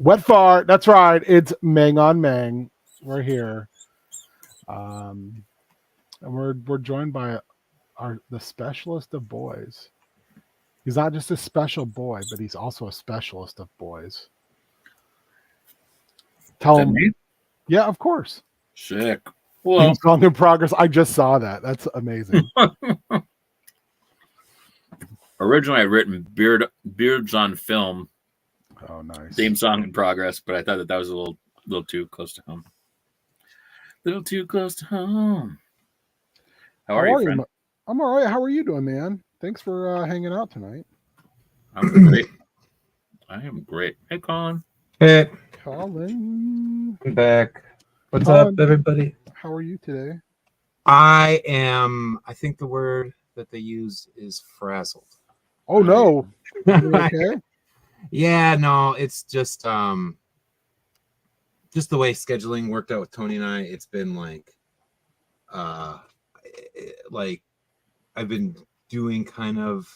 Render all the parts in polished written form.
Wet fart. That's right. It's Meng on Meng. We're here. And we're joined by the specialist of boys. He's not just a special boy, but he's also a specialist of boys. Tell him. Me? Yeah, of course. Sick. Well, song in progress. I just saw that. That's amazing. Originally, I'd written Beards on Film. Oh, nice. Theme song in progress, but I thought that was a little too close to home. Little too close to home. How are you, friend? I'm all right. How are you doing, man? Thanks for hanging out tonight. I'm great. I am great. Hey, Colin. Hey, Colin. I'm back. What's Colin, up, everybody? How are you today? I think the word that they use is frazzled. Oh, no. Okay. Yeah, no, it's just the way scheduling worked out with Tony and I. It's been like I've been doing kind of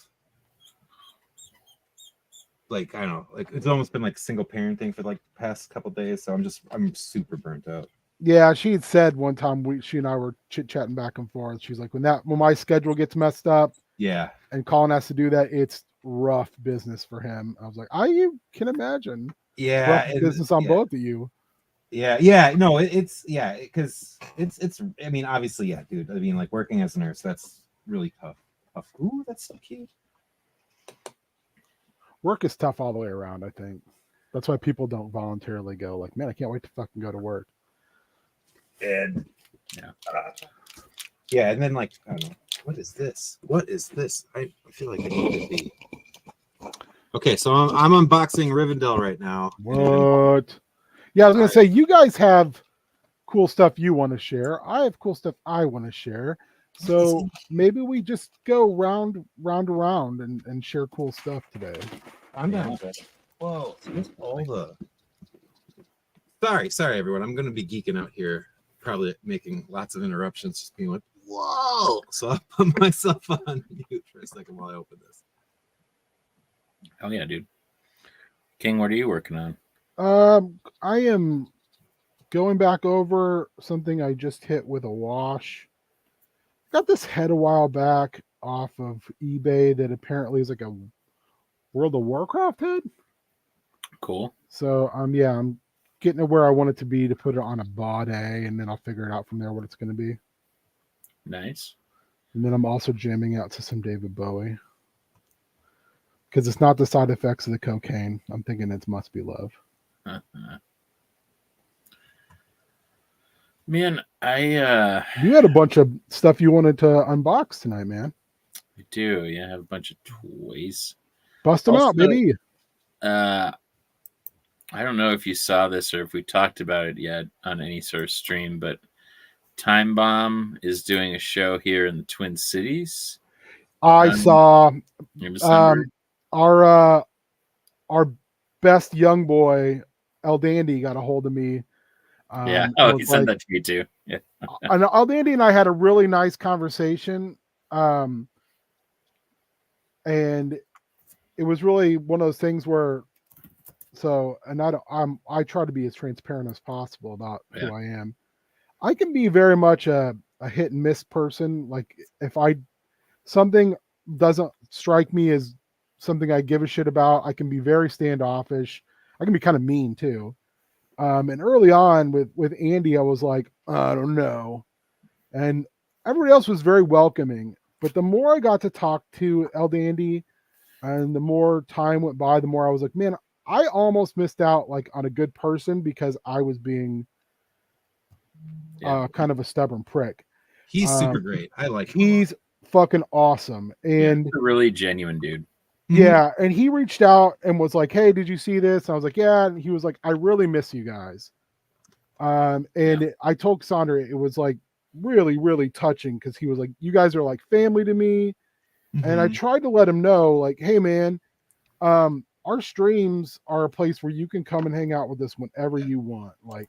like, I don't know, like it's almost been like single parent thing for like the past couple days. So I'm super burnt out. Yeah, she had said one time she and I were chit-chatting back and forth. She's like, when my schedule gets messed up, yeah, and Colin has to do that, it's rough business for him. I was like, I can imagine. Yeah, rough business on both of you. Yeah, no, it's because it's I mean, obviously, yeah, dude. I mean, like working as a nurse, that's really tough. Ooh, that's so cute. Work is tough all the way around, I think. That's why people don't voluntarily go like, man, I can't wait to fucking go to work. And yeah, and then like, I don't know, what is this? I feel like I need to be. Okay, so I'm unboxing Rivendell right now. What? Yeah, I was gonna say, you guys have cool stuff you want to share. I have cool stuff I want to share. So maybe we just go round around and share cool stuff today. I'm down with that. Whoa, all the. Sorry, everyone. I'm gonna be geeking out here. Probably making lots of interruptions, just being like, whoa. So I'll put myself on mute for a second while I open this. Hell yeah, dude. King, what are you working on? I am going back over something I just hit with a wash. Got this head a while back off of eBay that apparently is like a World of Warcraft head. Cool. So I'm getting it where I want it to be to put it on a body, and then I'll figure it out from there what it's going to be. Nice. And then I'm also jamming out to some David Bowie. Because it's not the side effects of the cocaine. I'm thinking it must be love. Man, you had a bunch of stuff you wanted to unbox tonight, man. I do. Yeah, I have a bunch of toys. Bust them out, baby. I don't know if you saw this or if we talked about it yet on any sort of stream, but Time Bomb is doing a show here in the Twin Cities. I saw our best young boy, El Dandy, got a hold of me. He sent that to me too. Yeah. And El Dandy and I had a really nice conversation. And it was really one of those things where, I try to be as transparent as possible about who I am. I can be very much a hit and miss person. Like if something doesn't strike me as something I give a shit about, I can be very standoffish. I can be kind of mean too. And early on with Andy, I was like, I don't know. And everybody else was very welcoming. But the more I got to talk to El Dandy and the more time went by, the more I was like, man, I almost missed out like on a good person because I was being kind of a stubborn prick. He's super great. I like him. He's fucking awesome. And he's a really genuine dude. Yeah, and he reached out and was like, hey, did you see this? And I was like, yeah. And he was like, I really miss you guys. I told Sandra it was like really, really touching because he was like, you guys are like family to me. Mm-hmm. And I tried to let him know, like, hey, man, our streams are a place where you can come and hang out with us whenever you want. Like,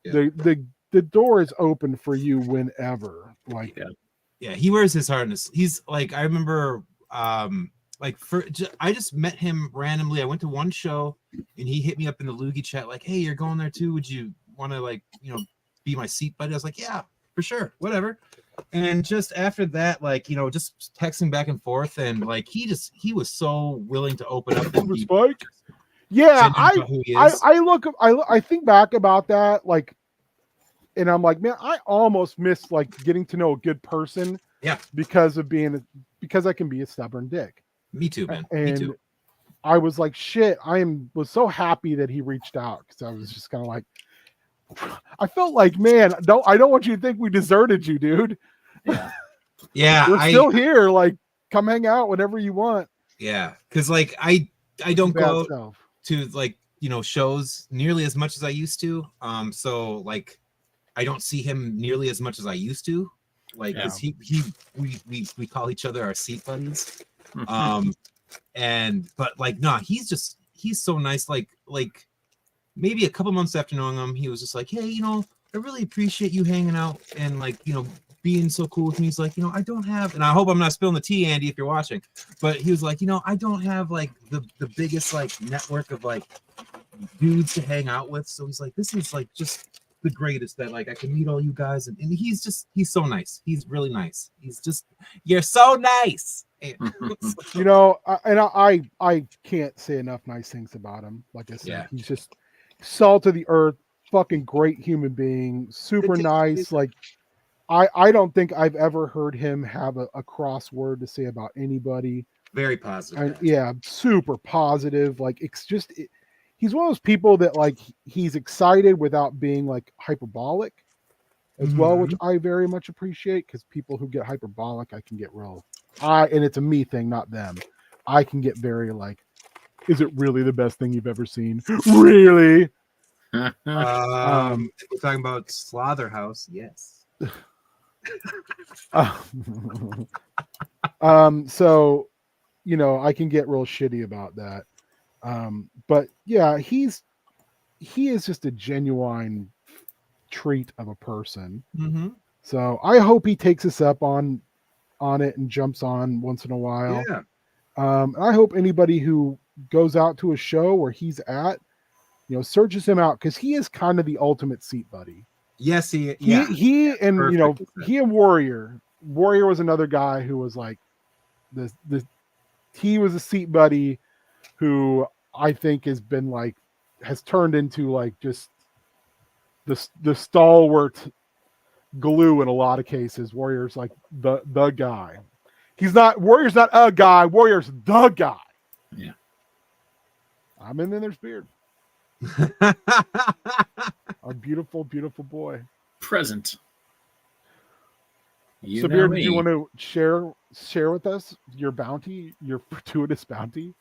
the door is open for you whenever. Like, yeah, he wears his heart on his. He's like, I remember like I just met him randomly. I went to one show and he hit me up in the Loogie chat like, "Hey, you're going there too? Would you want to like, be my seat buddy?" I was like, "Yeah, for sure, whatever." And just after that, like, just texting back and forth, and like he was so willing to open up and be yeah, about who he is. I think back about that, like, and I'm like, man, I almost miss like getting to know a good person. Yeah. Because I can be a stubborn dick. Me too, man. And Me too. I was like, shit, was so happy that he reached out, because I was just kind of like, I felt like, man, I don't want you to think we deserted you, dude. Yeah. Yeah. We're still here. Like, come hang out whenever you want. Yeah. Cause like I don't go Self. to like, shows nearly as much as I used to. So like I don't see him nearly as much as I used to. Like, because we call each other our seat buddies. But like, nah, he's so nice. Like maybe a couple months after knowing him, he was just like, "Hey, I really appreciate you hanging out and like, being so cool with me." He's like, I don't have, and I hope I'm not spilling the tea, Andy, if you're watching, but he was like, I don't have like the biggest like network of like dudes to hang out with. So he's like, this is like just the greatest that like I can meet all you guys, and he's so nice. He's really nice. He's just, you're so nice. I can't say enough nice things about him. Like I said, he's just salt of the earth, fucking great human being, super nice. Like I don't think I've ever heard him have a cross word to say about anybody. Very positive. Super positive. Like it's just he's one of those people that like he's excited without being like hyperbolic as well, which I very much appreciate, because people who get hyperbolic, I can get real. And it's a me thing, not them. I can get very like, is it really the best thing you've ever seen? Really? We're talking about Slaughterhouse, yes. So, I can get real shitty about that. But yeah, he is just a genuine treat of a person. So I hope he takes us up on it and jumps on once in a while. Yeah. I hope anybody who goes out to a show where he's at, searches him out, because he is kind of the ultimate seat buddy. Yes, he and Warrior was another guy who was like he was a seat buddy who I think has turned into like just the stalwart glue in a lot of cases. Warrior's like the guy. Warrior's not a guy, Warrior's the guy. Yeah. And then there's Beard. Our beautiful, beautiful boy. Present. Beard, do you want to share with us your bounty, your gratuitous bounty?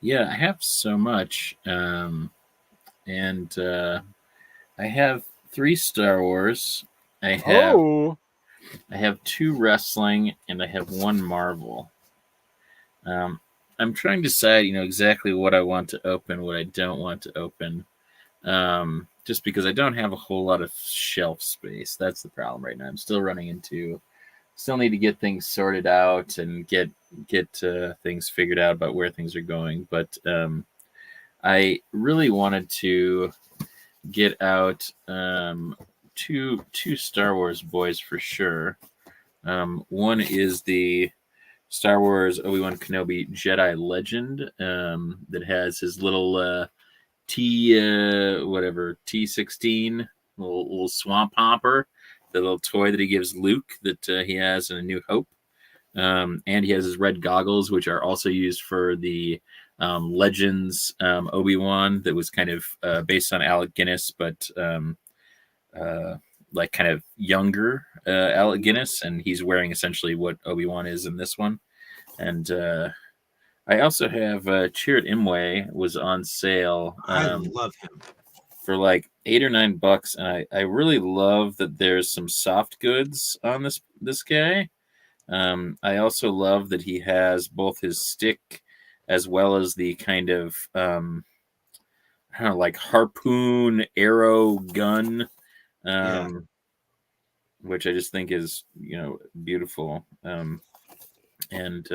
Yeah, I have so much. And I have 3 Star Wars. I have 2 wrestling, and I have 1 Marvel. I'm trying to decide, exactly what I want to open, what I don't want to open. Just because I don't have a whole lot of shelf space. That's the problem right now. I'm still still need to get things sorted out and get things figured out about where things are going. But I really wanted to get out two Star Wars boys for sure. One is the Star Wars Obi-Wan Kenobi Jedi Legend that has his little T16 little swamp hopper, the little toy that he gives Luke that he has in A New Hope. And he has his red goggles, which are also used for the Legends Obi-Wan that was kind of based on Alec Guinness, but like kind of younger Alec Guinness, and he's wearing essentially what Obi-Wan is in this one. And I also have Chirrut Imwe was on sale. I love him. For like $8 or $9, and I really love that there's some soft goods on this guy. I also love that he has both his stick as well as the kind of I don't know, like harpoon arrow gun, which I just think is beautiful. And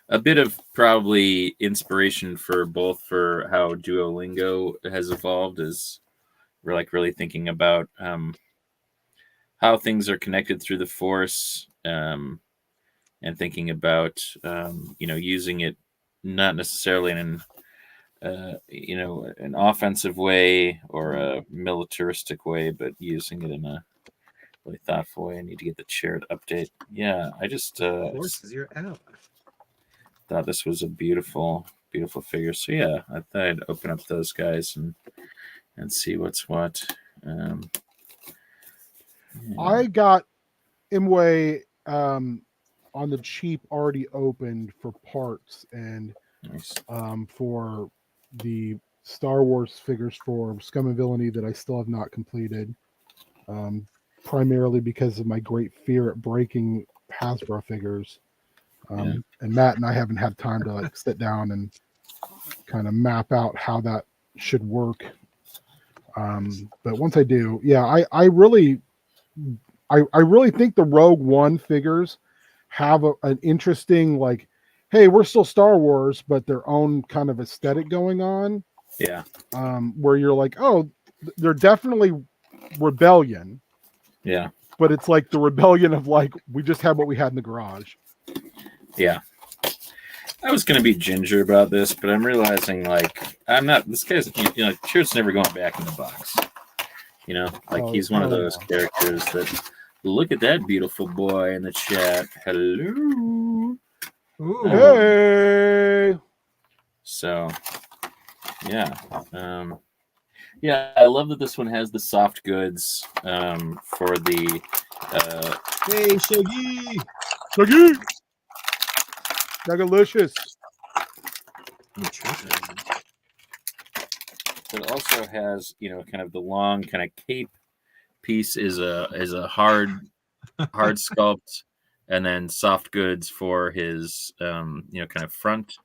a bit of probably inspiration for both for how Duolingo has evolved is we're like really thinking about how things are connected through the Force, and thinking about using it not necessarily in an offensive way or a militaristic way, but using it in a really thoughtful way. I need to get the chair to update. Yeah, I just Force is your ally. thought this was a beautiful, beautiful figure. So yeah, I thought I'd open up those guys and see what's what. Yeah. I got Imwe on the cheap already opened for parts and Nice. for the Star Wars figures for Scum and Villainy that I still have not completed, primarily because of my great fear at breaking Hasbro figures. And Matt and I haven't had time to like sit down and kind of map out how that should work. But once I do, yeah, I really think the Rogue One figures have an interesting, like, hey, we're still Star Wars, but their own kind of aesthetic going on. Yeah. Where you're like, oh, they're definitely rebellion. Yeah. But it's like the rebellion of like, we just had what we had in the garage. Yeah. I was going to be ginger about this, but I'm realizing like I'm not. This guy's Shirt's never going back in the box. He's one of those characters that. Look at that beautiful boy in the chat. Hello. Ooh. Hey. So, yeah. Yeah, I love that this one has the soft goods for the. Hey, Shaggy. Shaggy. Shagalicious. It also has, kind of the long kind of cape piece is a hard sculpt, and then soft goods for his kind of front,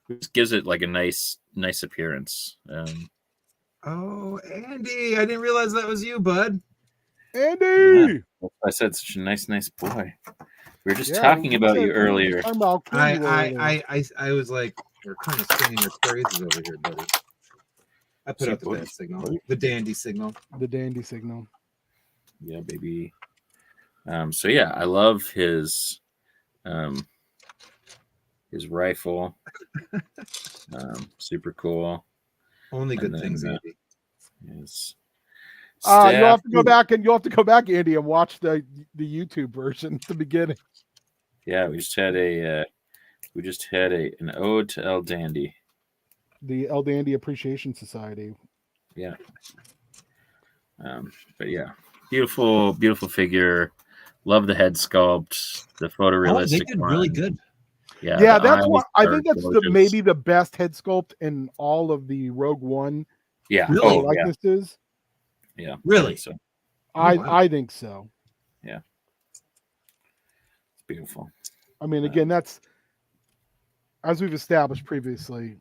which gives it like a nice appearance. Oh, Andy, I didn't realize that was you, bud. Andy. Yeah, I said such a nice boy. We were just talking about you earlier. I was like, we're kind of singing your praises over here, buddy. I put out the bad signal, the dandy signal. The dandy signal. Yeah, baby. So yeah, I love his rifle. Super cool. Only good things, Andy. His you'll have to go back, Andy, and watch the YouTube version at the beginning. Yeah, we just had an ode to El Dandy. The El Dandy Appreciation Society. Yeah. But yeah, beautiful figure. Love the head sculpt, the photorealistic. They did really good. Yeah, that's what I think. That's maybe the best head sculpt in all of the Rogue One. Yeah, really, likenesses. Yeah, really. So I think so. Yeah, it's beautiful. I mean, again, that's as we've established previously.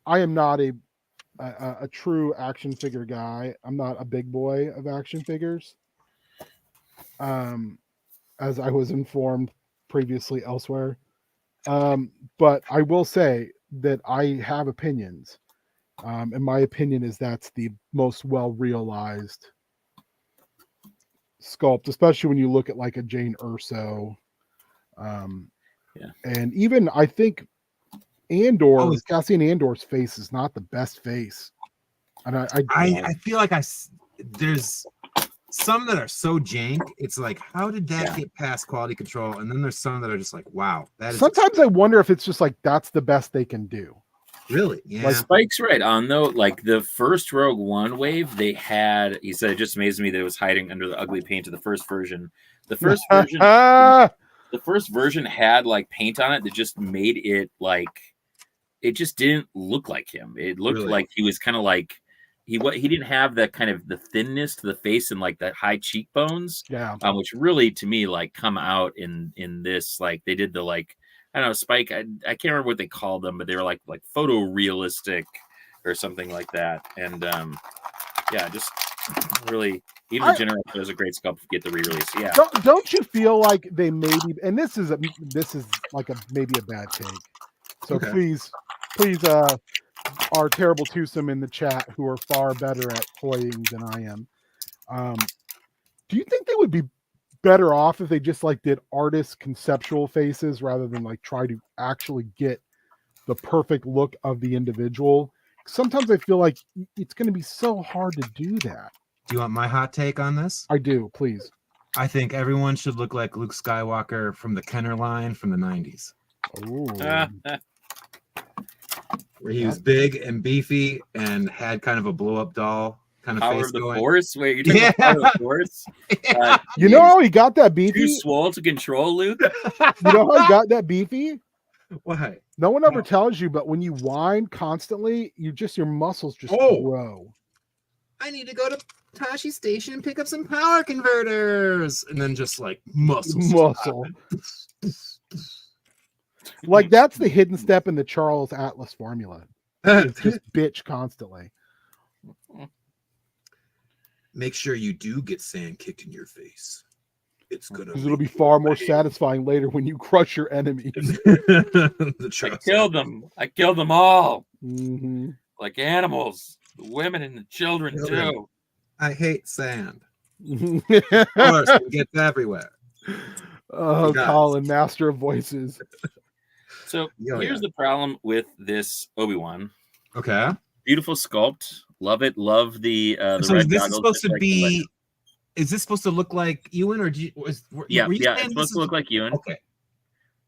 I am not a true action figure guy. I'm not a big boy of action figures. As I was informed previously elsewhere. But I will say that I have opinions. And my opinion is that's the most well realized sculpt, especially when you look at like a Jane Erso. And even I think Cassian Andor's face is not the best face. And I feel like there's some that are so jank. It's like, how did that get past quality control? And then there's some that are just like, wow. Sometimes I wonder if it's just like that's the best they can do. Really? Yeah. Like Spike's right on though. Like the first Rogue One wave, they had. He said it just amazed me that it was hiding under the ugly paint of the first version. The first version, the first version had like paint on it that just made it like it just didn't look like him. It looked like he was kind of like he didn't have that kind of the thinness to the face and like that high cheekbones. Yeah. Which really to me like come out in this like they did the like. I don't know, Spike. I can't remember what they called them, but they were like photorealistic or something like that. And just Really, even the General is a great sculpt. Get the re-release. Yeah. Don't you feel like they maybe? And this is like maybe a bad take. So please, our terrible twosome in the chat who are far better at toying than I am. Do you think they would be better off if they just like did artist conceptual faces rather than like try to actually get the perfect look of the individual? Sometimes I feel like it's going to be so hard to do that. Do you want my hot take on this? I do, please. I think everyone should look like Luke Skywalker from the Kenner line from the 90s. Where he was big and beefy and had kind of a blow-up doll kind of Power face of the going. Force? Wait, you're talking about Power of the Force? You know how he got that beefy? Too swole to control, Luke? You know how he got that beefy? Why? No one ever tells you, but when you whine constantly, your muscles just grow. I need to go to Tashi Station and pick up some power converters, and then just like muscle. Like that's the hidden step in the Charles Atlas formula. It's just bitch constantly. Make sure you do get sand kicked in your face. It's gonna. Because it'll be far more satisfying later when you crush your enemies. I killed them. I killed them all. Mm-hmm. Like animals. The women and the children too. I hate sand. Of course, it gets everywhere. Oh, Colin, master of voices. So here's the problem with this Obi-Wan. Okay. Beautiful sculpt. Love it. Love the so red is this goggles. Supposed to be? Is this supposed to look like Ewan, or it's supposed to look like Ewan. Okay.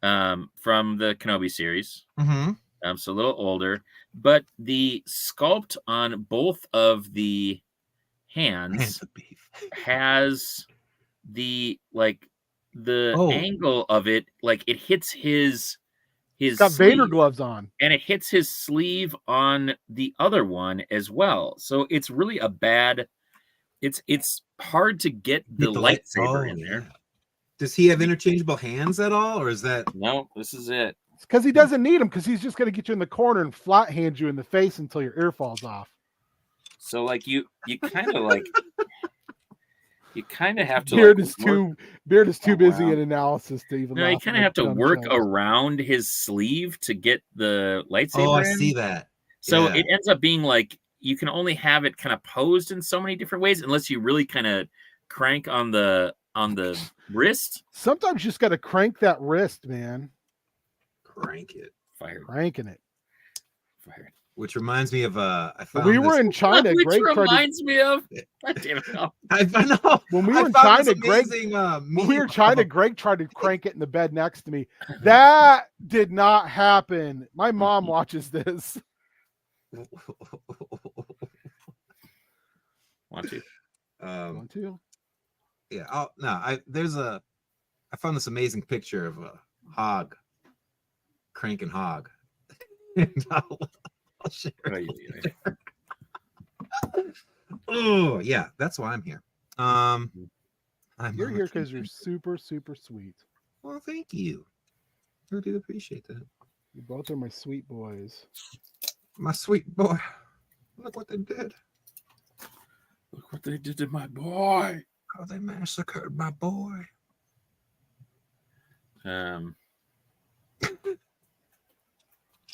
From the Kenobi series. Mm-hmm. So a little older, but the sculpt on both of the hands has the angle of it, like it hits his got Vader gloves on, and it hits his sleeve on the other one as well. So it's really a bad. It's hard to get the lightsaber in there. Does he have interchangeable hands at all, or is that no? This is it. It's because he doesn't need them, because he's just going to get you in the corner and flat hand you in the face until your ear falls off. So like you kind of like you kind of have to. Beard is too busy in analysis to even. No, you kind of have to work around his sleeve to get the lightsaber. Oh, I see that. So it ends up being like you can only have it kind of posed in so many different ways, unless you really kind of crank on the wrist. Sometimes you just got to crank that wrist, man. Crank it. Fired. Cranking it. Fired. Which reminds me of we were in China. Which Greg reminds me of. I know. When we were in China, Greg tried to crank it in the bed next to me. That did not happen. My mom watches this. Want to? Want to? Yeah. I found this amazing picture of a hog cranking hog. And I'll share it. Oh yeah, that's why I'm here. You're here because you're super, super sweet. Well, thank you. I do appreciate that. You both are my sweet boys. My sweet boy. Look what they did. Look what they did to my boy. How they massacred my boy.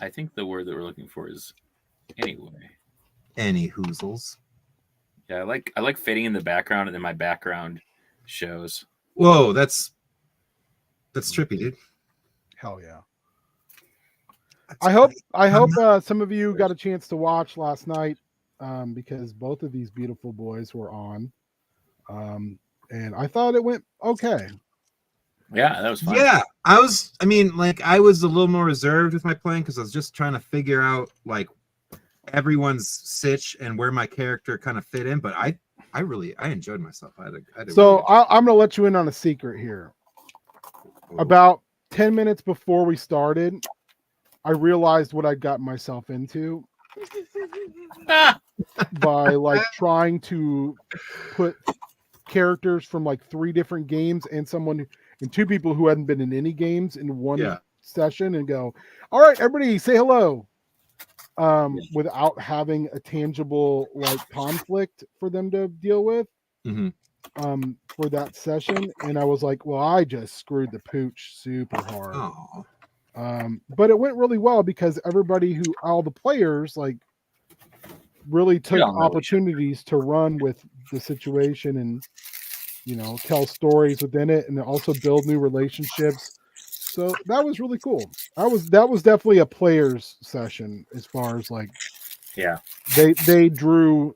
I think the word that we're looking for is anyway. Any hoozles. Yeah, I like fading in the background, and then my background shows. Whoa, that's trippy, dude. Hell yeah. I hope some of you got a chance to watch last night, because both of these beautiful boys were on, and I thought it went okay. Yeah, that was fun. Yeah, I was a little more reserved with my playing because I was just trying to figure out like everyone's sitch and where my character kind of fit in. But I enjoyed myself. I'm gonna let you in on a secret here. About 10 minutes before we started, I realized what I'd gotten myself into by like trying to put characters from like 3 different games and two people who hadn't been in any games in one session and go, all right, everybody say hello. without having a tangible like conflict for them to deal with for that session. And I was like, well, I just screwed the pooch super hard. Oh. But it went really well because all the players like really took opportunities to run with the situation and, you know, tell stories within it and also build new relationships. So that was really cool. That was definitely a player's session as far as like, they drew.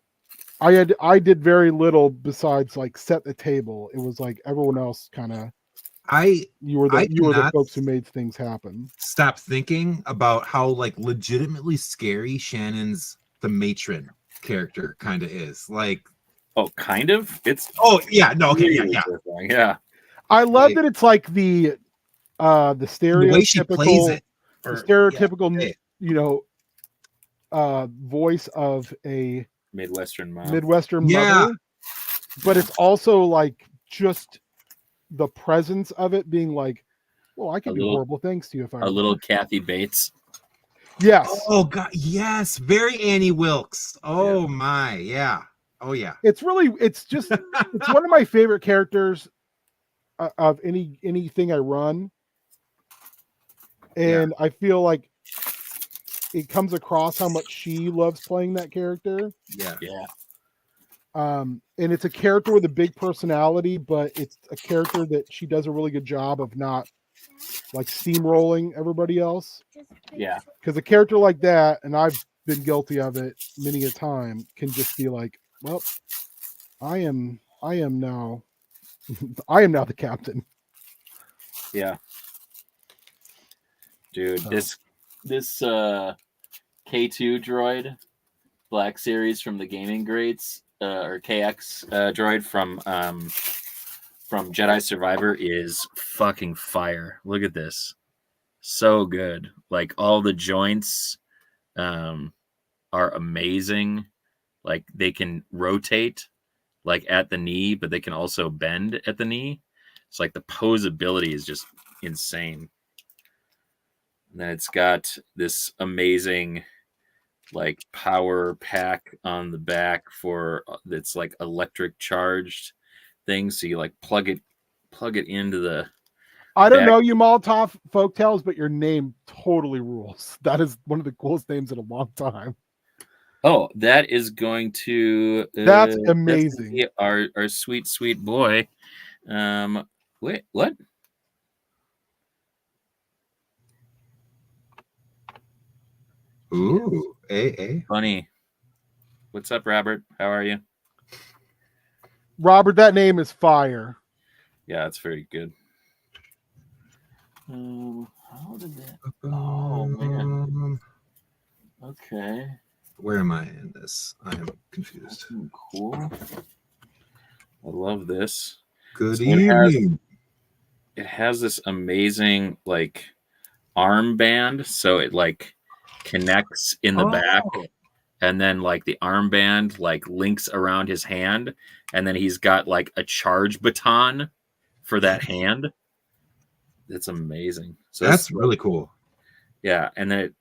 I did very little besides like set the table. It was like everyone else kind of. You were the folks who made things happen. Stop thinking about how like legitimately scary Shannon's the matron character kind of is. Like, oh, kind of. It's yeah, no, okay, yeah. I love that it's like the stereotypical the way she plays it, stereotypical, you know, voice of a Midwestern mother, but it's also like just the presence of it being like, well, I can do horrible things to you if I a little Kathy Bates. Yes. Oh God, yes, very Annie Wilkes. Oh my, yeah. Oh yeah. It's really, it's one of my favorite characters of anything I run, and I feel like it comes across how much she loves playing that character. Yeah. And it's a character with a big personality, but it's a character that she does a really good job of not like steamrolling everybody else. Yeah. Because a character like that, and I've been guilty of it many a time, can just be like, well, I am now the captain. Yeah. Dude, this K2 droid, Black Series from the Gaming Greats, or KX droid from Jedi Survivor is fucking fire. Look at this. So good. Like all the joints are amazing. Like they can rotate like at the knee, but they can also bend at the knee. It's like the posability is just insane. And then it's got this amazing like power pack on the back for that's like electric charged thing. So you like plug it into the. I don't know you Molotov folktales, but your name totally rules. That is one of the coolest names in a long time. Oh, that is going to that's amazing. That's our sweet boy. Wait, what? Ooh, hey. Funny. What's up, Robert? How are you? Robert, that name is fire. Yeah, it's very good. How did that? Oh man. Okay. Where am I in this? I am confused. Cool. I love this. Good evening. It has this amazing like armband, so it like connects in the back, and then like the armband like links around his hand, and then he's got like a charge baton for that hand. It's amazing. So that's really cool. Yeah, and then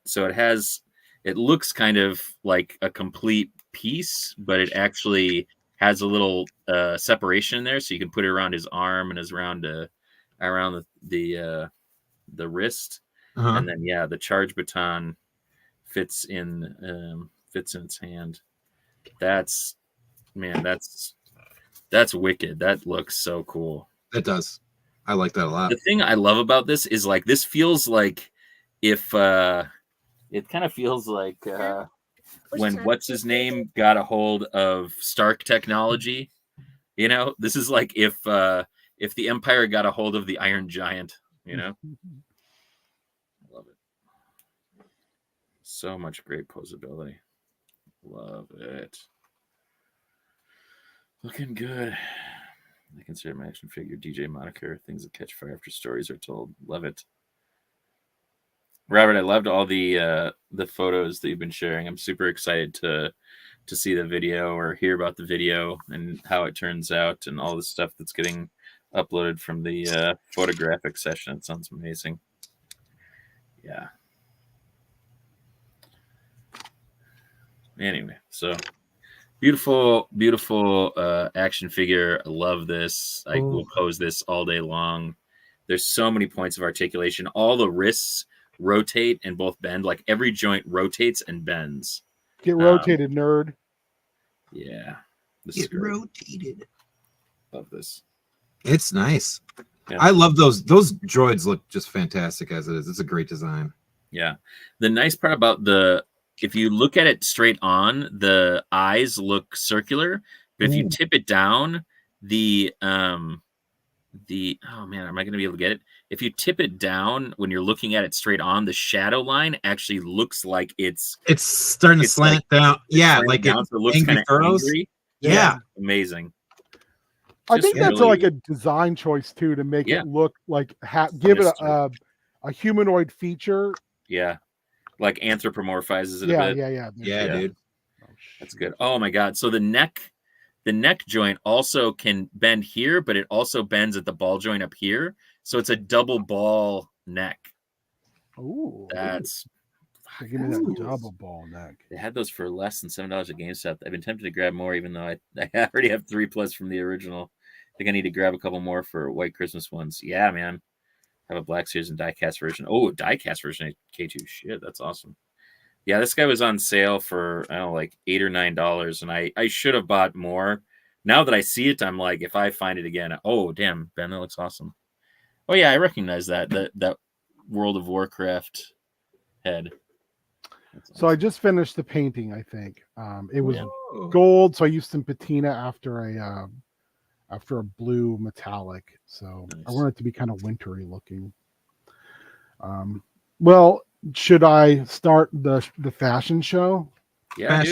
it looks kind of like a complete piece, but it actually has a little separation in there, so you can put it around his arm and around the wrist, and then the charge baton fits in its hand. That's wicked. That looks so cool. It does. I like that a lot. The thing I love about this is like this feels like if it kind of feels like when what's his name got a hold of Stark technology. You know, this is like if the Empire got a hold of the Iron Giant. You know, I love it. So much great posability. Love it. Looking good. I consider my action figure DJ moniker things that catch fire after stories are told. Love it. Robert, I loved all the photos that you've been sharing. I'm super excited to see the video or hear about the video and how it turns out and all the stuff that's getting uploaded from the photographic session. It sounds amazing. Yeah. Anyway, so beautiful, beautiful action figure. I love this. I will pose this all day long. There's so many points of articulation. All the wrists rotate and both bend. Like every joint rotates and bends. Get rotated, nerd. Yeah. This Get is great. rotated. Love this. It's nice. Yeah. I love those. Those droids look just fantastic as it is. It's a great design. Yeah. The nice part about if you look at it straight on, the eyes look circular. But if you tip it down, oh man, am I going to be able to get it? If you tip it down when you're looking at it straight on, the shadow line actually looks like it's starting to slant down. Yeah, like down, so it looks kind of angry. Yeah. Amazing. I think that's like a design choice too, to make it look like give it a humanoid feature. Yeah, like anthropomorphizes it a bit. Yeah, dude. That's good. Oh my god! So the neck joint also can bend here, but it also bends at the ball joint up here. So it's a double ball neck. Ooh, that's. Give me that double ball neck. They had those for less than $7 at GameStop. I've been tempted to grab more, even though I already have 3+ from the original. I think I need to grab a couple more for White Christmas ones. Yeah, man. I have a Black Series and diecast version. Oh, diecast version of K2. Shit, that's awesome. Yeah, this guy was on sale for, I don't know, like $8 or $9, and I should have bought more. Now that I see it, I'm like, if I find it again, oh, damn, Ben, that looks awesome. Oh, yeah, I recognize that World of Warcraft head. So I just finished the painting. I think it was gold, so I used some patina after a blue metallic. So nice. I want it to be kind of wintry looking. Well, should I start the fashion show? Yeah,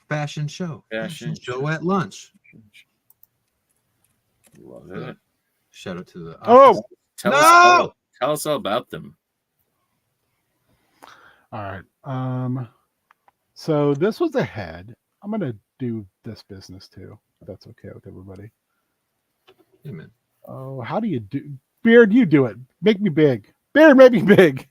fashion show at lunch. Love it. Shout out to the office. Tell us all about them. All right. So this was a head. I'm gonna do this business too, if that's okay with everybody. Amen. Oh, how do you do Beard? You do it. Make me big. Beard, make me big.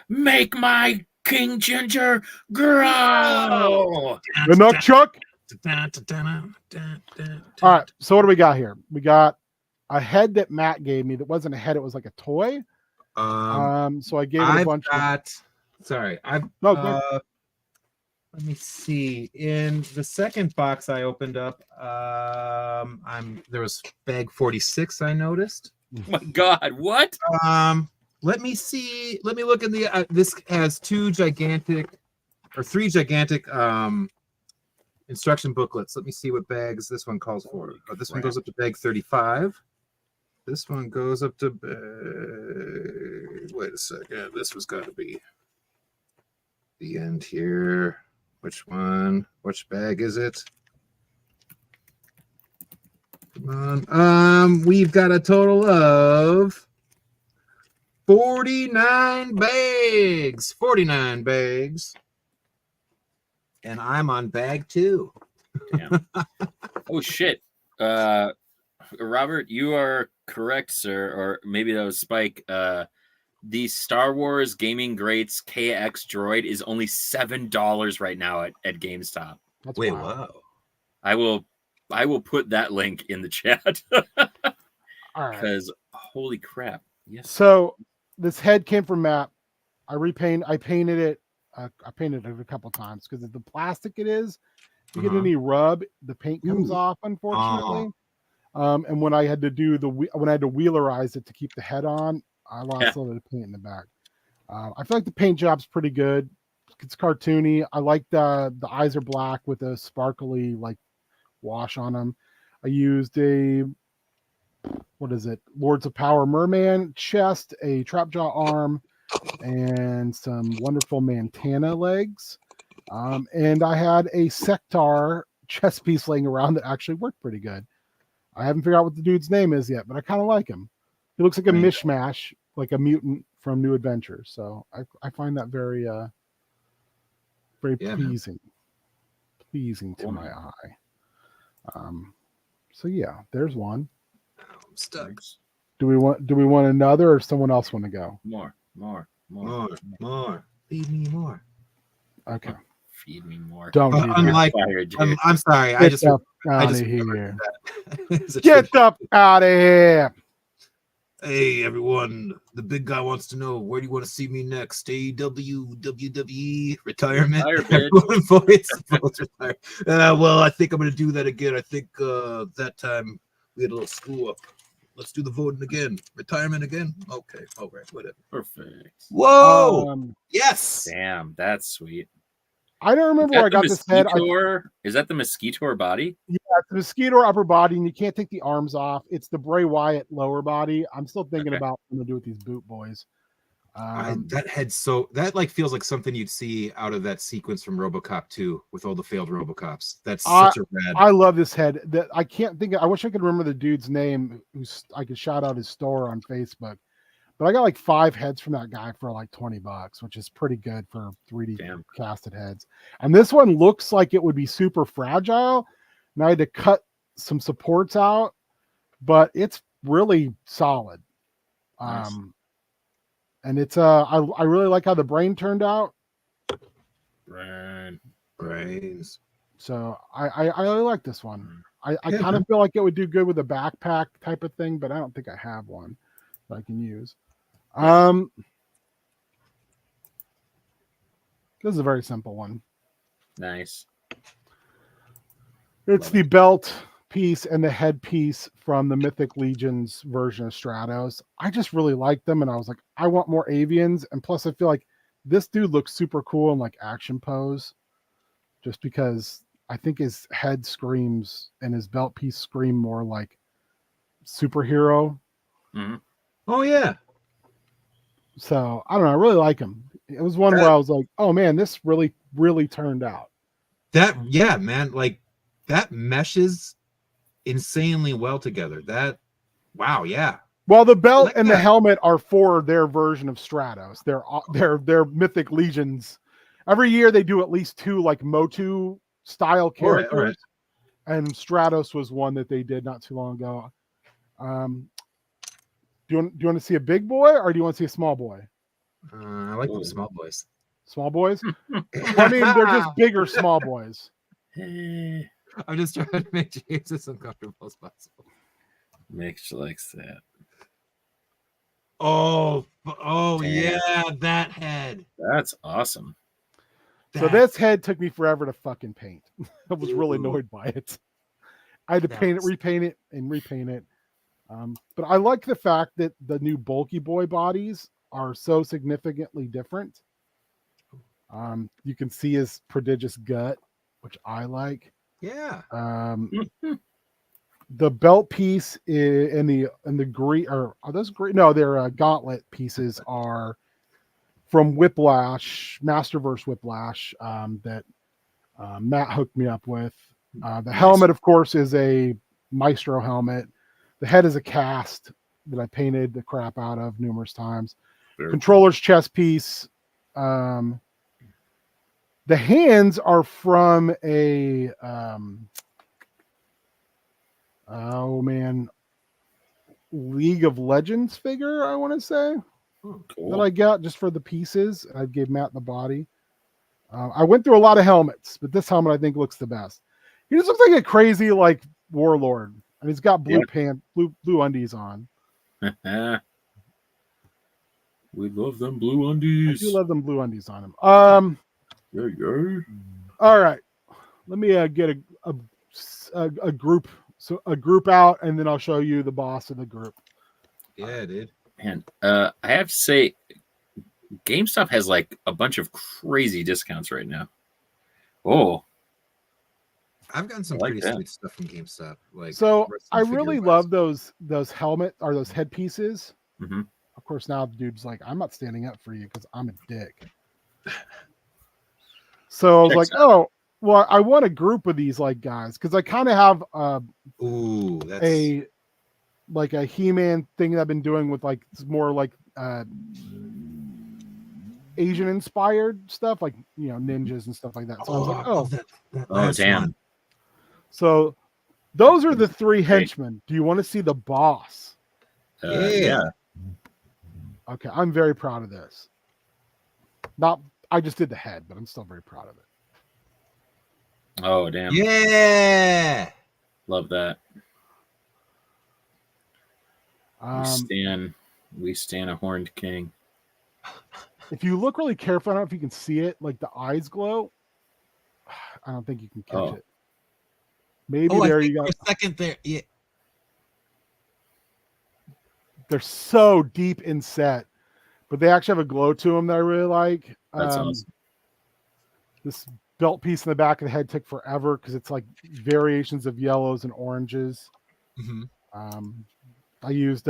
Make my King Ginger grow. The Nuck Chuck. All right. So what do we got here? We got a head that Matt gave me that wasn't a head, it was like a toy. So I gave it a bunch of. Sorry, let me see. In the second box I opened up, there was bag 46. I noticed. Oh my God, what? Let me see. Let me look in the. This has three gigantic instruction booklets. Let me see what bags this one calls for. Oh, this one goes up to bag 35. This one goes up to. Wait a second. This was got to be the end here. Which one? Which bag is it? Come on. We've got a total of 49 bags. 49 bags. And I'm on bag 2. Damn. Oh shit. Robert, you are correct, sir. Or maybe that was Spike. The Star Wars Gaming Greats KX droid is only $7 right now at GameStop. Wait, wow. I will put that link in the chat. All right. Because holy crap. Yes. So this head came from Matt. I painted it. I painted it a couple times because of the plastic it is. If you get any rub, the paint comes off, unfortunately. And when I had to wheelerize it to keep the head on, I lost a little bit of paint in the back. I feel like the paint job's pretty good. It's cartoony. I like the eyes are black with a sparkly like wash on them. I used Lords of Power Merman chest, a Trapjaw arm, and some wonderful Mantana legs. And I had a Sectar chest piece laying around that actually worked pretty good. I haven't figured out what the dude's name is yet, but I kind of like him. He looks like a mishmash, like a mutant from New Adventures. So I find that very pleasing. Pleasing to my eye. So yeah, there's one. I'm stuck. Do we want another, or someone else want to go? More. Feed me more. Okay. feed me more. Don't do that. Unlike, Fire, dude. I'm sorry. I Get just the I out just of remembered here. that. It's a Get trivia. the out of here. Hey everyone, the big guy wants to know, where do you want to see me next? AEW, WWE, retirement? Retire, bitch. Everyone votes retire. Well, I think I'm going to do that again. I think that time we had a little screw up. Let's do the voting again. Retirement again? Okay. All right. Whatever. Perfect. Whoa! Yes! Damn, that's sweet. I don't remember where I got this head. Is that the Mosquitor body? Yeah, it's the Mosquito upper body, and you can't take the arms off. It's the Bray Wyatt lower body. I'm still thinking about what I'm gonna do with these boot boys. That head that like feels like something you'd see out of that sequence from RoboCop 2 with all the failed RoboCops. That's such a rad. I love this head. That I can't think. I wish I could remember the dude's name. I could shout out his store on Facebook. But I got like 5 heads from that guy for like $20, which is pretty good for 3D casted heads. And this one looks like it would be super fragile. And I had to cut some supports out, but it's really solid. Nice. And it's I really like how the brain turned out. Brains. So I really like this one. I kind of feel like it would do good with a backpack type of thing, but I don't think I have one that I can use. This is a very simple one. Nice. It's the belt piece and the headpiece from the Mythic Legions version of Stratos. I just really like them, and I was like, I want more avians, and plus I feel like this dude looks super cool in like action pose, just because I think his head screams and his belt piece scream more like superhero. Mm-hmm. Oh yeah. So I don't know. I really like him. It was one where I was like, "Oh man, this really, really turned out." Yeah, man. Like that meshes insanely well together. Wow, yeah. Well, the belt and the helmet are for their version of Stratos. They're Mythic Legions. Every year they do at least 2 like Motu style characters, all right. And Stratos was one that they did not too long ago. Do you want to see a big boy or do you want to see a small boy? I like the small boys. Small boys? I mean, they're just bigger small boys. I'm just trying to make James as uncomfortable as possible. Mitch likes that. Oh yeah, that head. That's awesome. So this head took me forever to fucking paint. I was really annoyed by it. I had to paint it, repaint it, and repaint it. But I like the fact that the new bulky boy bodies are so significantly different. You can see his prodigious gut, which I like. Yeah. The belt piece and the green, or are those green? No, they're gauntlet pieces are from Whiplash, Masterverse Whiplash, that Matt hooked me up with. The helmet, of course, is a Maestro helmet. The head is a cast that I painted the crap out of numerous times. Controller's chest piece. The hands are from a League of Legends figure, I want to say. Cool. That I got just for the pieces. I gave Matt the body. I went through a lot of helmets, but this helmet I think looks the best. He just looks like a crazy like warlord, and he's got blue blue undies on. We love them blue undies. I do love them blue undies on him. Yeah. All right, let me get a group, so a group out, and then I'll show you the boss of the group. Yeah, dude. And I have to say, GameStop has like a bunch of crazy discounts right now. Oh, I've gotten some pretty sweet stuff from GameStop. Like, so I really love those helmet or those headpieces. Mm-hmm. Of course, now the dude's like, I'm not standing up for you because I'm a dick. So I was like, oh, well, I want a group of these like guys because I kind of have a He-Man thing that I've been doing with like more like Asian inspired stuff, like ninjas and stuff like that. So I was like, oh damn. One. So those are the 3 henchmen. Do you want to see the boss? Yeah. Okay, I'm very proud of this. I just did the head, but I'm still very proud of it. Oh, damn. Yeah. Love that. Um, We stand a horned king. if you look really careful, I don't know if you can see it, like the eyes glow. I don't think you can catch Oh. it. Maybe I there think you for go. a second there. Yeah. They're so deep in set, but they actually have a glow to them that I really like. That's awesome. This belt piece in the back of the head took forever because it's like variations of yellows and oranges. Mm-hmm. I used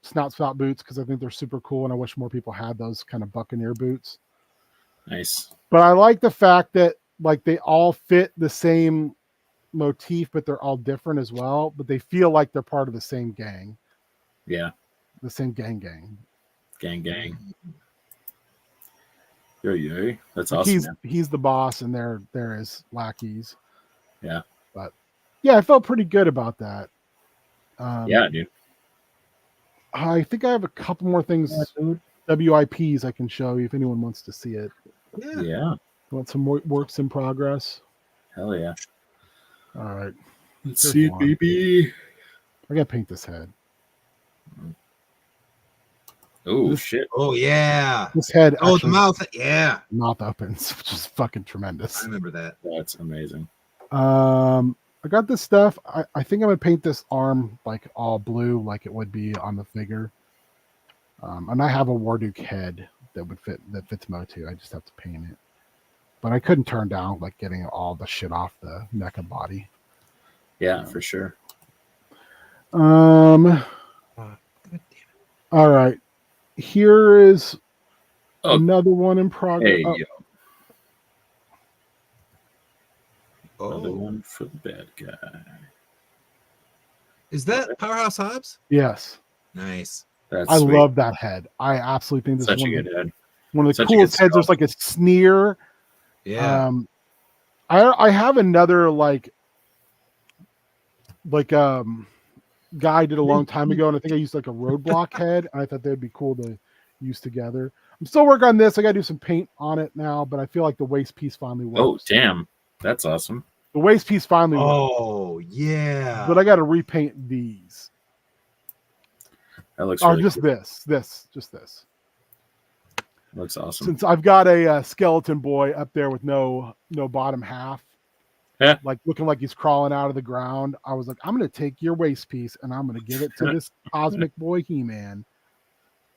snout boots because I think they're super cool, and I wish more people had those kind of Buccaneer boots. Nice. But I like the fact that like they all fit the same motif, but they're all different as well. But they feel like they're part of the same gang. Yeah. The same gang. Gang. Yo. That's Like awesome, man. he's the boss, and they're his lackeys. Yeah. But yeah, I felt pretty good about that. Yeah, dude. I think I have a couple more things, WIPs I can show you if anyone wants to see it. Yeah. Want some more works in progress? Hell yeah. All right. Let's Here's see it, one. baby. I gotta paint this head. Oh, shit. Oh yeah. This head. Oh, actually, the mouth. Yeah. mouth opens, which is fucking tremendous. I remember that. That's amazing. I got this stuff. I think I'm gonna paint this arm like all blue, like it would be on the figure. And I have a Warduke head that fits Motu. I just have to paint it. But I couldn't turn down like getting all the shit off the neck and body. Yeah, for sure. God damn it. All right. Here is Oh. another one in progress. Hey, Oh, yo. Another Oh, one for the bad guy. is that Powerhouse Hobbs? yes. Nice. That's I sweet. love that head. I absolutely think this Such is a good head. one of the Such a good coolest heads. There's skull. like a sneer. Yeah. I have another guy I did a long time ago, and I think I used like a roadblock head, and I thought they'd be cool to use together. I'm still working on this. I got to do some paint on it now, but I feel like the waist piece finally works. Oh, damn. That's awesome. The waist piece finally works. Oh yeah. But I got to repaint these. That looks Or really just cool. just this. Looks awesome. Since I've got a skeleton boy up there with no bottom half, Yeah. like looking like he's crawling out of the ground, I was like, I'm going to take your waist piece and I'm going to give it to this cosmic boy He-Man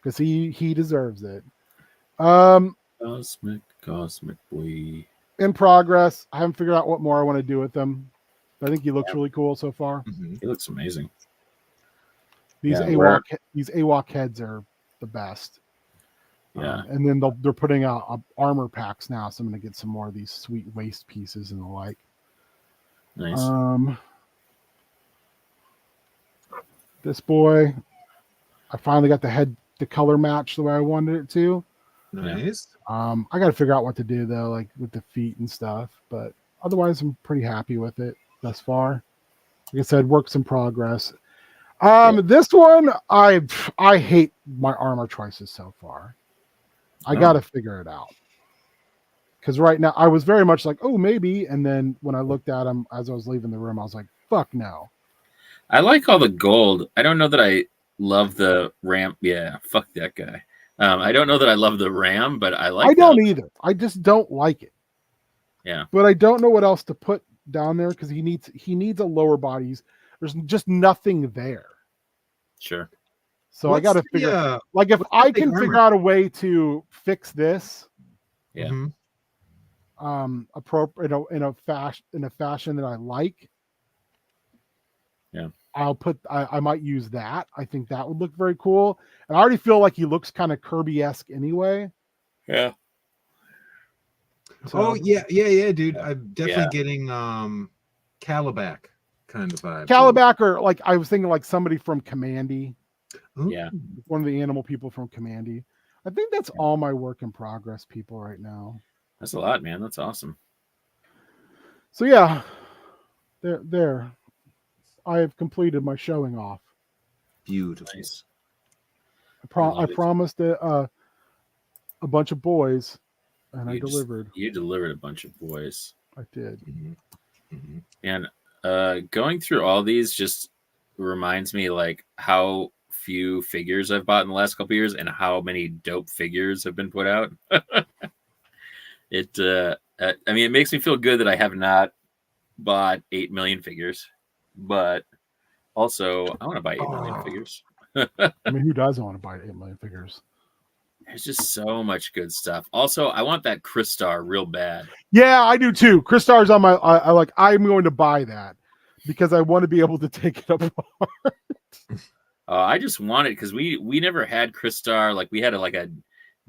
because he deserves it. Cosmic boy. In progress. I haven't figured out what more I want to do with them. But I think he looks really cool so far. Mhm. He looks amazing. These Yeah, AWOC heads are the best. Yeah. And then they're putting out armor packs now, so I'm going to get some more of these sweet waist pieces and the like. Nice. This boy, I finally got the color match the way I wanted it to. Nice. I got to figure out what to do though, like with the feet and stuff. But otherwise, I'm pretty happy with it thus far. Like I said, works in progress. This one, I hate my armor choices so far. I got to figure it out. Because right now, I was very much like, oh, maybe. And then when I looked at him as I was leaving the room, I was like, fuck no. I like all the gold. I don't know that I love the ram. Yeah, fuck that guy. I don't know that I love the ram, but I like. I don't either. I just don't like it. Yeah. But I don't know what else to put down there because he needs a lower body. There's just nothing there. Sure. So I got to figure. Like if I can figure out a way to fix this, yeah, appropriate in a fashion that I like. Yeah. I might use that. I think that would look very cool. And I already feel like he looks kind of Kirby-esque anyway. Yeah. So, yeah, dude. I'm definitely getting Calabac kind of vibe. Calabac, or like I was thinking like somebody from Commandy. Yeah. One of the animal people from Commandy. I think that's all my work in progress people right now. That's a lot, man. That's awesome. So yeah. There. I have completed my showing off. Beautiful. Nice. I promised a bunch of boys, and I delivered. You delivered a bunch of boys. I did. Mm-hmm. Mm-hmm. And going through all these just reminds me like how few figures I've bought in the last couple years and how many dope figures have been put out. I mean, it makes me feel good that I have not bought 8 million figures, but also I want to buy 8 million figures. I mean, who doesn't want to buy 8 million figures? There's just so much good stuff. Also, I want that Crystar real bad. Yeah, I do too. Crystar's on my. I'm going to buy that because I want to be able to take it apart. I just want it because we never had Crystar. Like we had a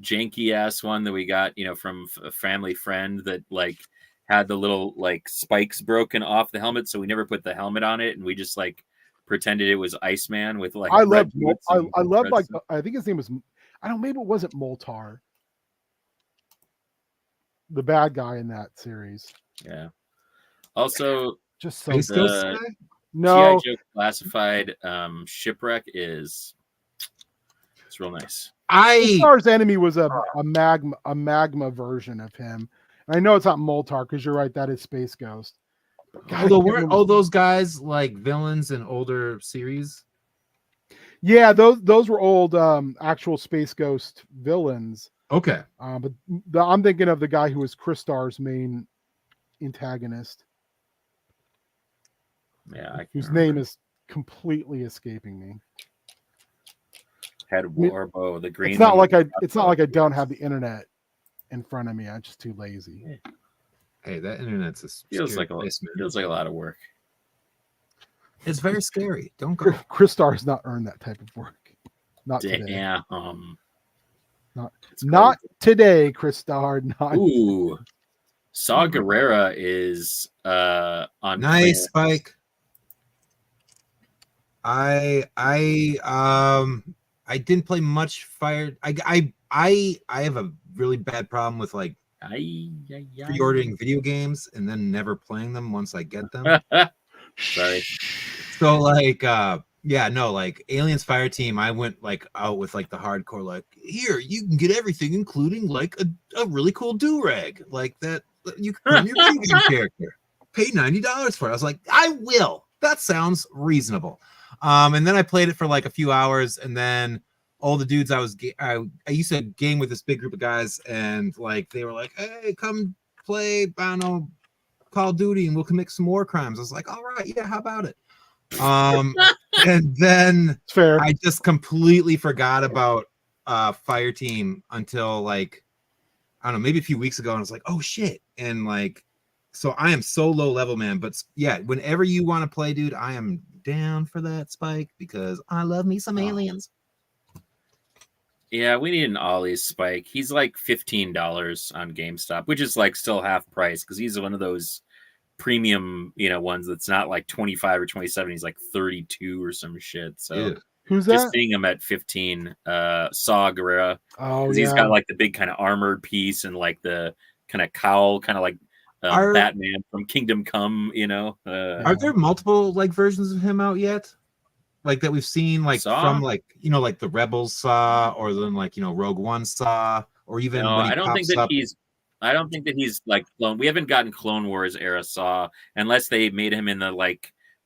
janky ass one that we got, from a family friend that like had the little like spikes broken off the helmet, so we never put the helmet on it, and we just like pretended it was Iceman with like I red love. boots and I love red like. stuff. I think his name was. I don't. Maybe it wasn't Moltar. The bad guy in that series. Yeah. Also, Just so Space Ghost the guy? no. G.I. Joe Classified shipwreck it's real nice. Moltar's enemy was a magma version of him. And I know it's not Moltar because you're right. That is Space Ghost. Although weren't all those guys like villains in older series? Yeah, those were old actual Space Ghost villains. Okay. But I'm thinking of the guy who was Crystar's main antagonist. Yeah, whose name is completely escaping me. Head Warbo, the green. It's not like I don't have the internet in front of me. I'm just too lazy. Hey, that internet's feels like a lot of work. It's very scary. Don't go. Crystar has not earned that type of work. Not today. Not today, Crystar. Not. Ooh, Saw Gerrera is on. Nice Spike. I didn't play much Fire. I have a really bad problem with like pre-ordering video games and then never playing them once I get them. Sorry. So like like Aliens Fireteam, I went like out with like the hardcore, like here you can get everything, including like a really cool do-rag like that you can put on your video game character. Pay $90 for it. I was like, I will. That sounds reasonable. And then I played it for like a few hours, and then all the dudes I used to game with this big group of guys, and like they were like, hey, come play, I don't know, Call of Duty, and we'll commit some war crimes. I was like, all right, yeah, how about it? And then fair. I just completely forgot about Fireteam until like I don't know, maybe a few weeks ago, and I was like, oh shit, and like. So I am so low level, man. But yeah, whenever you want to play, dude, I am down for that, Spike, because I love me some aliens. Yeah, we need an Ollie's Spike. He's like $15 on GameStop, which is like still half price because he's one of those premium, ones that's not like 25 or 27. He's like 32 or some shit. So yeah. Who's that? Just seeing him at 15, Saw Gerrera. Oh, yeah. He's got like the big kind of armored piece and like the kind of cowl, kind of like Batman from Kingdom Come, Are there multiple like versions of him out yet? Like that we've seen like Saw? From like like the Rebels Saw, or then like Rogue One Saw, or even when he I don't think that up... I don't think that he's like clone. We haven't gotten Clone Wars era Saw unless they made him in the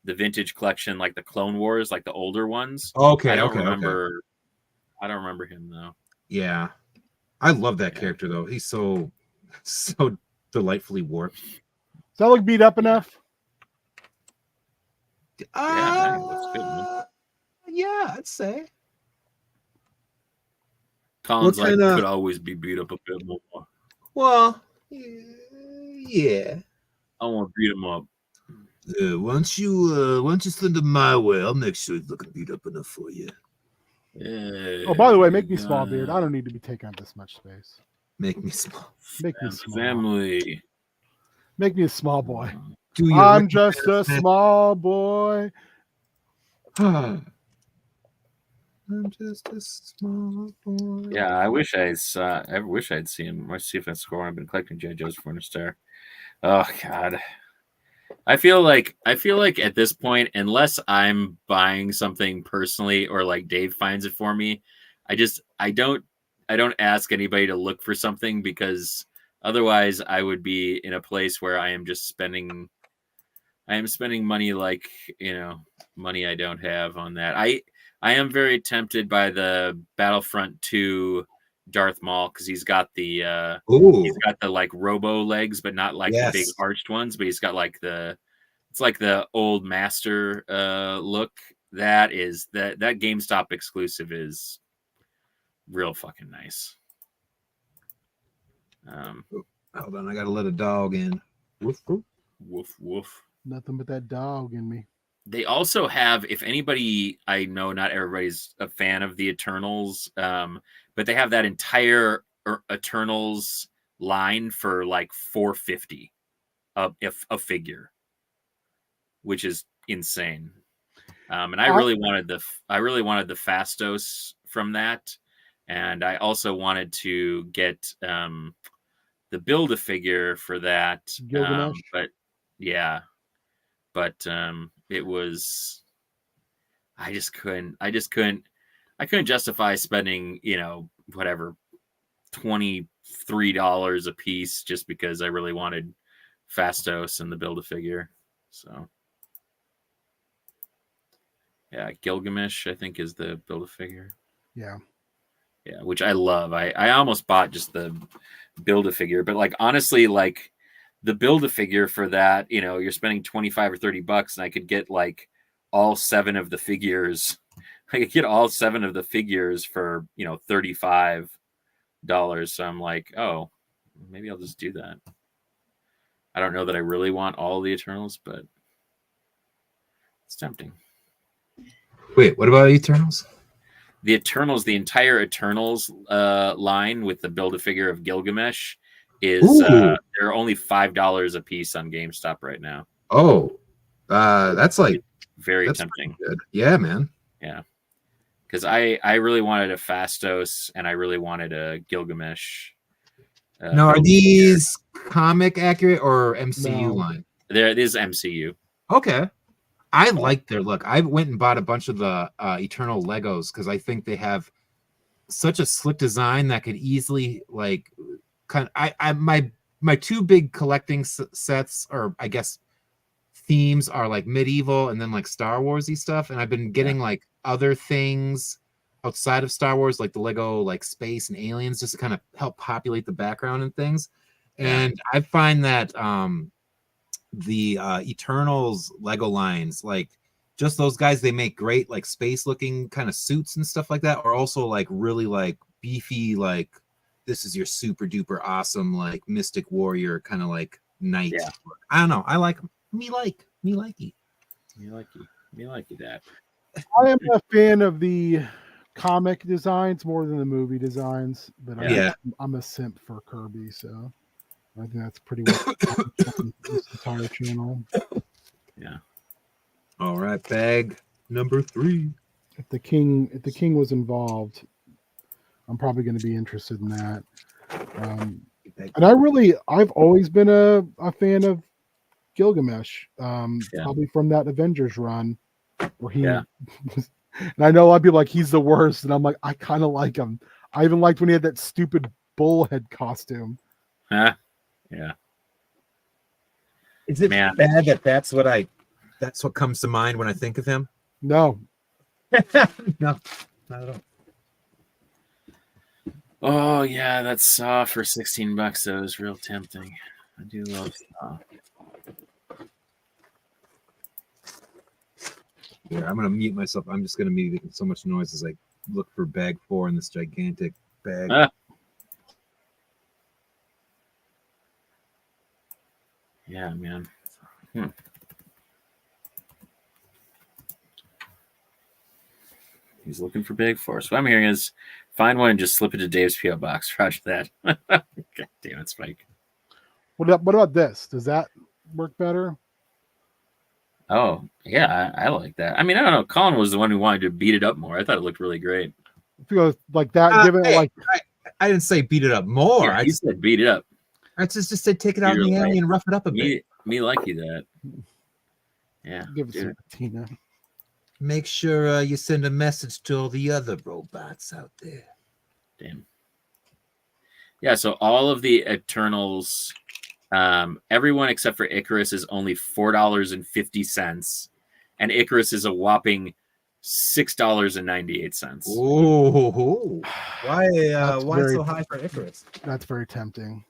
vintage collection, like the Clone Wars, like the older ones. Okay, I don't remember him though. Yeah, I love that character though. He's so delightfully warped. Does that look beat up enough? Yeah, that's good. Man. Yeah, I'd say. Colin's could always be beat up a bit more. Well, yeah. I want to beat him up. Once you send him my way, I'll make sure he's looking beat up enough for you. Yeah. Oh, by the way, make me small, beard. I don't need to be taking up this much space. Make me small. Make me small. Family. Make me a small boy. I'm just a small boy. I'm just a small boy. Yeah, I wish I'd seen. Let's see if I score. I've been collecting J. Joe's for a star. Oh God. I feel like at this point, unless I'm buying something personally or like Dave finds it for me, I don't ask anybody to look for something because otherwise I would be in a place where I am just spending I am spending money like, money I don't have on that. I am very tempted by the Battlefront 2 Darth Maul because he's got the like robo legs, but not like the big arched ones, but he's got like it's like the old master look. That GameStop exclusive is real fucking nice. Hold on, I gotta let a dog in. Woof woof. Woof woof. Nothing but that dog in me. They also have, if anybody, I know not everybody's a fan of the Eternals, but they have that entire Eternals line for like $450 a figure, which is insane. And I really wanted the Fastos from that, and I also wanted to get the Build-A-Figure for that. But it was, I couldn't justify spending, whatever, $23 a piece just because I really wanted Fastos and the Build-A-Figure. So yeah, Gilgamesh, I think, is the Build-A-Figure. Yeah, which I love. I almost bought just the Build-A-Figure, but like honestly, like the Build-A-Figure for that, you're spending $25 or $30, and I could get like all 7 of the figures. I could get all 7 of the figures for $35. So I'm like, oh, maybe I'll just do that. I don't know that I really want all the Eternals, but it's tempting. Wait, what about Eternals? The Eternals, the entire Eternals line with the Build-A-Figure of Gilgamesh is they're only $5 a piece on GameStop right now. Oh, that's like very tempting. Good. Yeah, man. Yeah, because I really wanted a Fastos and I really wanted a Gilgamesh. Now, are these comic accurate or MCU line? There it is, MCU. Okay. I like their look. I went and bought a bunch of the Eternal Legos because I think they have such a slick design that could easily like kind of. My 2 big collecting sets, or I guess themes, are like medieval and then like Star Warsy stuff. And I've been getting like other things outside of Star Wars, like the Lego like space and aliens, just to kind of help populate the background and things. And I find that the Eternals Lego lines, like just those guys, they make great like space looking kind of suits and stuff like that, or also like really like beefy, like this is your super duper awesome like mystic warrior kind of like knight. I don't know, I like them. Me like you that. I am a fan of the comic designs more than the movie designs, but I'm a simp for Kirby, so I think that's pretty well this entire channel. Yeah. All right, bag number 3. If the king was involved, I'm probably going to be interested in that. And I've always been a fan of Gilgamesh. Probably from that Avengers run where he. And I know a lot of people like he's the worst, and I'm like, I kind of like him. I even liked when he had that stupid bullhead costume. Yeah. Is it bad that's what comes to mind when I think of him? No. No, not at all. Oh yeah, that Saw for $16. That was real tempting. I do love Saw. Yeah, I'm gonna mute myself. I'm just gonna be making so much noise as I look for bag 4 in this gigantic bag. Yeah, man. He's looking for big 4. So what I'm hearing is find one and just slip it to Dave's PO box. Roger that. God damn it, Spike. What about this? Does that work better? Oh, yeah, I like that. I mean, I don't know. Colin was the one who wanted to beat it up more. I thought it looked really great. I feel like that. Give it like I didn't say beat it up more. Yeah, you said beat it up. I just said take it out in the alley and rough it up a bit. Me like you that. Yeah. Give it to Tina. Make sure you send a message to all the other robots out there. Damn. Yeah, so all of the Eternals Everyone except for Icarus is only $4.50, and Icarus is a whopping $6.98. Oh, why very- so high for Icarus? That's very tempting.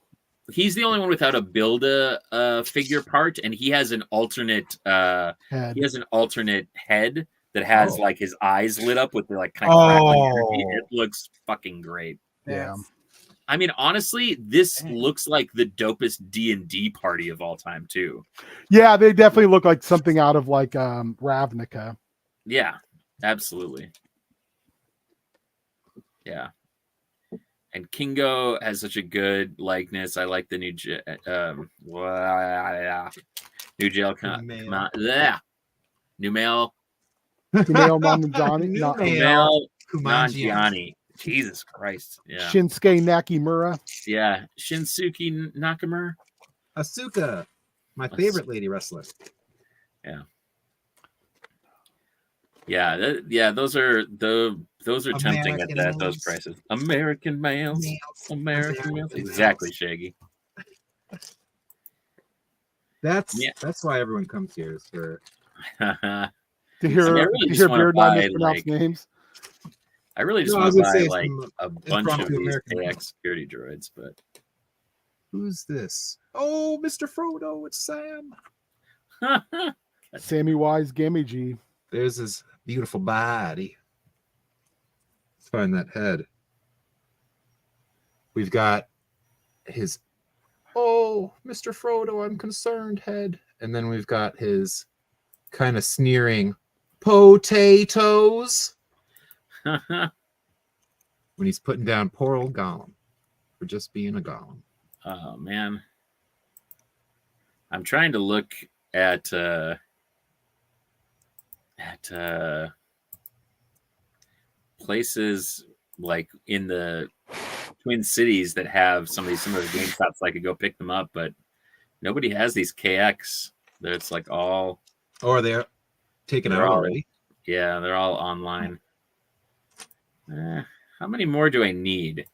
He's the only one without a build-a figure part, and he has an alternate Head. he has an alternate head that has like his eyes lit up with the like kind of crackling energy. It looks fucking great. Yeah. I mean, honestly, this looks like the dopest D&D party of all time, too. Yeah, they definitely look like something out of like Ravnica. Yeah, absolutely. Yeah. And Kingo has such a good likeness. I like the new new jail new mail Kumail Nanjiani. Kumail Nanjiani. Jesus Christ. Yeah. Shinsuke Nakamura. Yeah. Shinsuke Nakamura. Asuka, my favorite lady wrestler. Yeah. Yeah, those are tempting at those prices. American males. American males. Exactly, Shaggy. That's why everyone comes here, is for to hear Beard not mispronounce names. I really just want to buy like a bunch of these KX security droids, but who's this? Oh, Mr. Frodo, it's Sam. Sammy Wise Gammy G. There's his beautiful body. Let's find that head. We've got his Mr. Frodo, I'm concerned head. And then we've got his kind of sneering potatoes. When he's putting down poor old Gollum for just being a Gollum. Oh man, I'm trying to look at places like in the Twin Cities that have some of these similar game shops. I could go pick them up, but nobody has these KX. It's like all. Or they're taken out already. Yeah, they're all online. How many more do I need?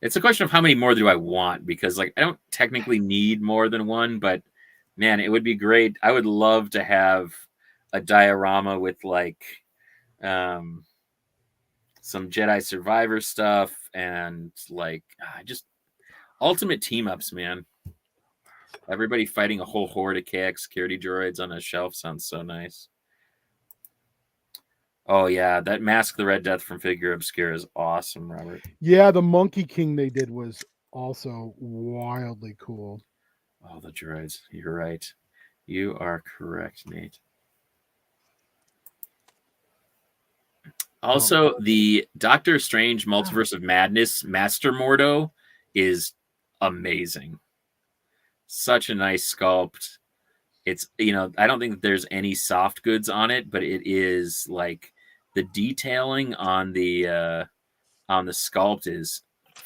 It's a question of how many more do I want, because like I don't technically need more than one, but man, it would be great. I would love to have a diorama with like some Jedi Survivor stuff and like just ultimate team ups, man. Everybody fighting a whole horde of KX security droids on a shelf sounds so nice. Oh yeah, that Mask the Red Death from Figure Obscure is awesome, Robert. Yeah, the Monkey King they did was also wildly cool. Oh, the droids. You're right. You are correct, Nate. Also, the Doctor Strange Multiverse of Madness Master Mordo is amazing. Such a nice sculpt. It's, I don't think that there's any soft goods on it, but it is like the detailing on the sculpt is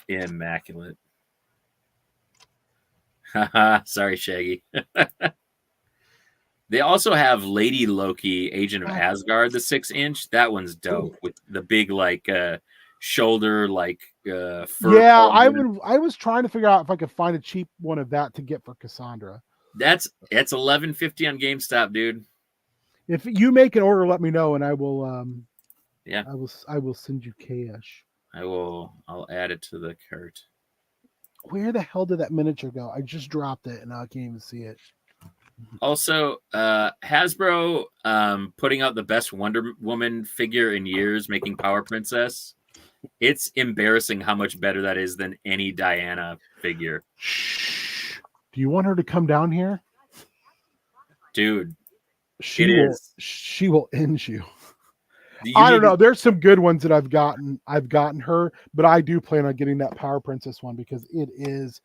immaculate. Sorry, Shaggy. They also have Lady Loki, Agent of Asgard, the 6-inch. That one's dope with the big like shoulder fur. Yeah, I was trying to figure out if I could find a cheap one of that to get for Cassandra. It's $11.50 on GameStop, dude. If you make an order, let me know, and I will. I will send you cash. I'll add it to the cart. Where the hell did that miniature go? I just dropped it, and I can't even see it. Also, Hasbro putting out the best Wonder Woman figure in years, making Power Princess. It's embarrassing how much better that is than any Diana figure. Shh. Do you want her to come down here? Dude, she will end you. I don't know. There's some good ones that I've gotten her, but I do plan on getting that Power Princess one because it is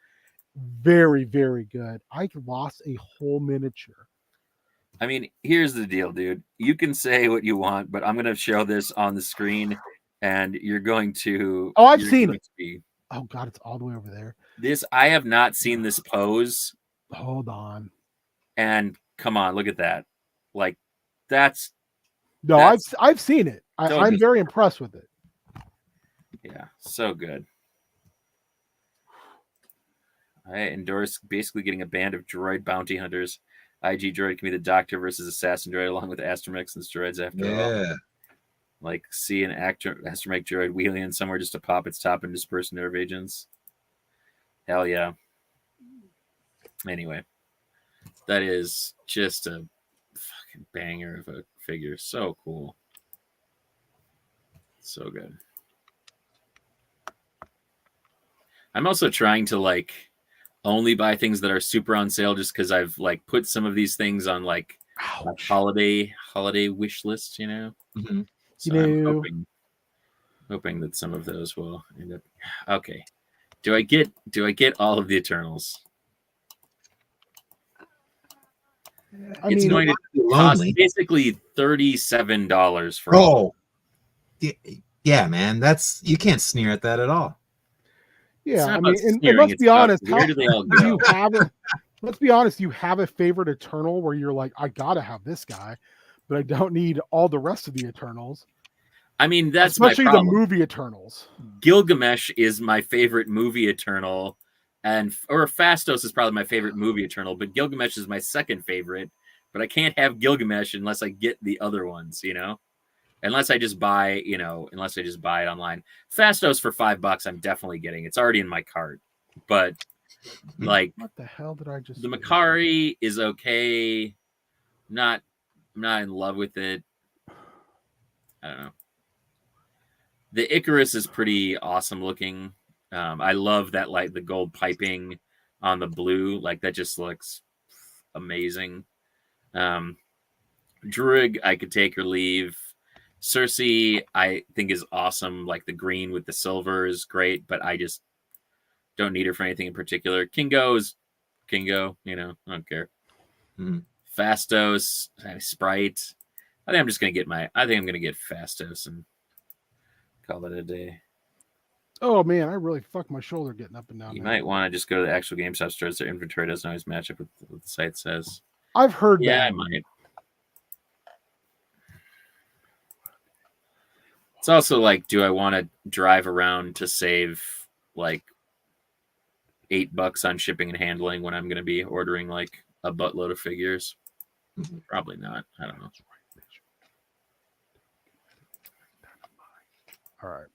very, very good. I lost a whole miniature. I mean, here's the deal, dude. You can say what you want, but I'm going to show this on the screen, and you're going to. Oh, I've seen it. Oh God, it's all the way over there. I have not seen this pose. Hold on. And come on, look at that. Like, that's. No, I've seen it. I'm very impressed with it. Yeah, so good. I endorse basically getting a band of droid bounty hunters. IG droid can be the doctor versus assassin droid, along with astromechs and droids after all. Like, see an astromech droid wheeling in somewhere just to pop its top and disperse nerve agents. Hell yeah. Anyway, that is just a fucking banger of a figure. So cool. So good. I'm also trying to like only buy things that are super on sale just because I've like put some of these things on like holiday wish list, you know. Mm-hmm. So I'm hoping that some of those will end up. Okay, do I get all of the Eternals? It's going to cost basically $37 for all. Yeah, man, that's you can't sneer at that at all. Yeah, I mean, and let's be honest. Where do they all go? You have let's be honest. You have a favorite Eternal where you're like, I gotta have this guy, but I don't need all the rest of the Eternals. I mean, that's especially my problem. The movie Eternals. Gilgamesh is my favorite movie Eternal, or Phastos is probably my favorite movie Eternal, but Gilgamesh is my second favorite. But I can't have Gilgamesh unless I get the other ones, you know. Unless I just buy, unless I just buy it online. Phastos for $5, I'm definitely getting. It's already in my cart. But like, what the hell did I just? The Makari is okay. I'm not in love with it. I don't know. The Icarus is pretty awesome looking. I love that, like the gold piping on the blue, like that just looks amazing. Druig, I could take or leave. Cersei, I think is awesome. Like the green with the silver is great, but I just don't need her for anything in particular. Kingo is Kingo, I don't care. Phastos, Sprite. I think I'm gonna get Phastos and call it a day. Oh man, I really fucked my shoulder getting up and down. You might want to just go to the actual GameStop stores. Their inventory doesn't always match up with what the site says. I've heard that. Yeah, I might. It's also like, do I want to drive around to save like $8 on shipping and handling when I'm going to be ordering like a buttload of figures? Probably not. I don't know. All right.